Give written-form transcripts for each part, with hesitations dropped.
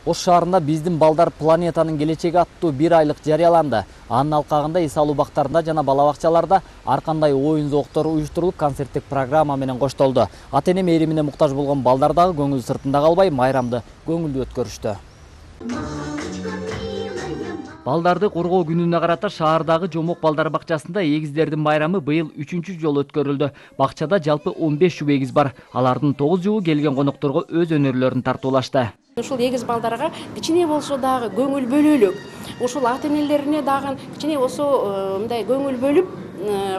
Ош шаарында биздин балдар планетанын келечеги аттуу 1 айлык жарыяланды. Анын алкагында эс алуу бактарында жана бала бакчаларда ар кандай оюн зооктору уюштурулуп, концерттик программа менен коштолду. Ата-эне мээримине муктаж болгон балдар дагы көңүл сыртында калбай майрамды көңүлдүү өткөрүштү. Балдарды коргоо күнүнө карата шаардагы Жомок балдар бакчасында эгиздердин майрамы быйыл 3-чү жолу өткөрүлдү. Бакчада жалпы 15 жуп эгиз бар. Алардын 9 жугу келген конокторго өз өнөрлөрүн тартуулашты. Ушул эгиз балдарга кичине болсо дагы көңүл бөлөлүк. Ушул ата-энелерине дагы кичине болсо мындай көңүл бөлүп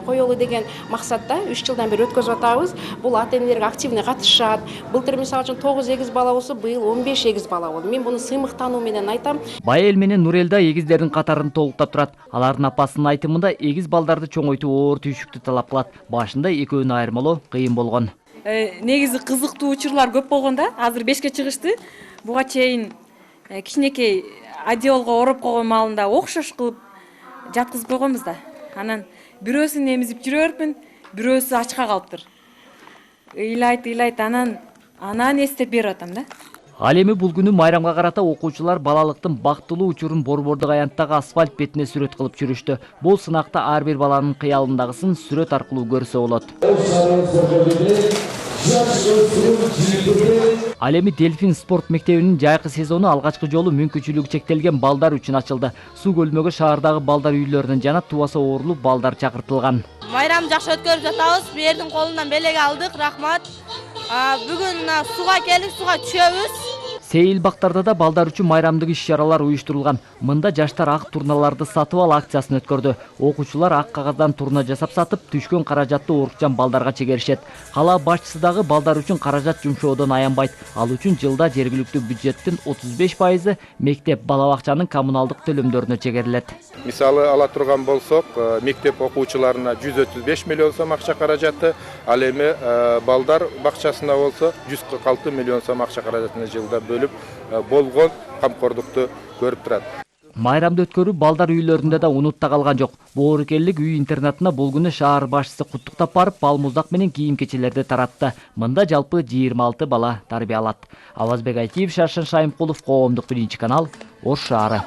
коелу деген максатта 3 жылдан бери өткөзүп атабыз. Бул ата-энелерге активный катышат. Былтыр мисалы үчүн 9 эгиз бала болсо, быйыл 15 эгиз бала болду. Мен буну сыймыктануу менен айтам. Байел менен Нурелда эгиздердин катарын толуктап турат. Алардын апасынын айтымында эгиз балдарды чоңойтуу оор түйшүктү талап кылат. Башында экөөнү айырмалоо кыйын болгон. Негизи кызыктуу учурлар көп болгон да. Азыр 5ке чыгышты. Буга чейин кичинекей одеялга ороп койгон маалында окшош кылып жаткызып койгонбуз да. Анан бирөөсүн эмизип жүрө берипмин, бирөөсү ачка калыптыр. Ыйлайт, анан эстеп берип атам да. Ал эми бул күнү майрамга карата окуучулар балалыктын бактылуу учурун борбордук аянттагы асфальт бетине сүрөт кылып жүрүштү. Бул сынакта ар бир баланын кыялындагысын сүрөт аркылуу көрсө болот. Ал эми Дельфин спорт мектебинин жайкы сезону алгачкы жолу мүмкүнчүлүгү чектелген балдар үчүн ачылды. Суу көлмөгө шаардагы балдар үйлөрүнөн жана тубаса оорулуу балдар чакыртылган. Майрам жакшы өткөрүп жатабыз. Бердин колунан белек алдык. Рахмат. Бүгүн суга келип, суга түшөбүз. Сейил бактарда да балдар үчүн майрамдык иш-чаралар уюштурулган. Мында жаштар ак турналарды сатып ал акциясын өткөрдү. Окуучулар ак кагаздан турна жасап сатып, түшкөн каражатты урукчан балдарга чегеришет. Кала башчысы дагы балдар үчүн каражат жумшоодон аянбайт. Ал үчүн жылда жергиликтүү бюджеттин 35% мектеп бала бакчанын коммуналдык төлөмдөрүнө чегерилет. Мисалы ала турган болсок, мектеп окуучуларына 135 миллион сом акча каражаты, ал эми балдар бакчасына болсо 146 миллион сом акча каражатын жылда болгон камкордукту көрүп турат. Майрамды өткөрүү балдар үйлөрүндө да унутта калган жок. Боорукелдик үй интернатына бул күнү шаар башчысы куттуктап барып, балмуздак менен кийим-кечелерди таратты. Мында жалпы 26 бала тарбиялат. Авазбек Айтиев, Шаршын Шайымкулов, Коомдук 1 канал, Ош шаары.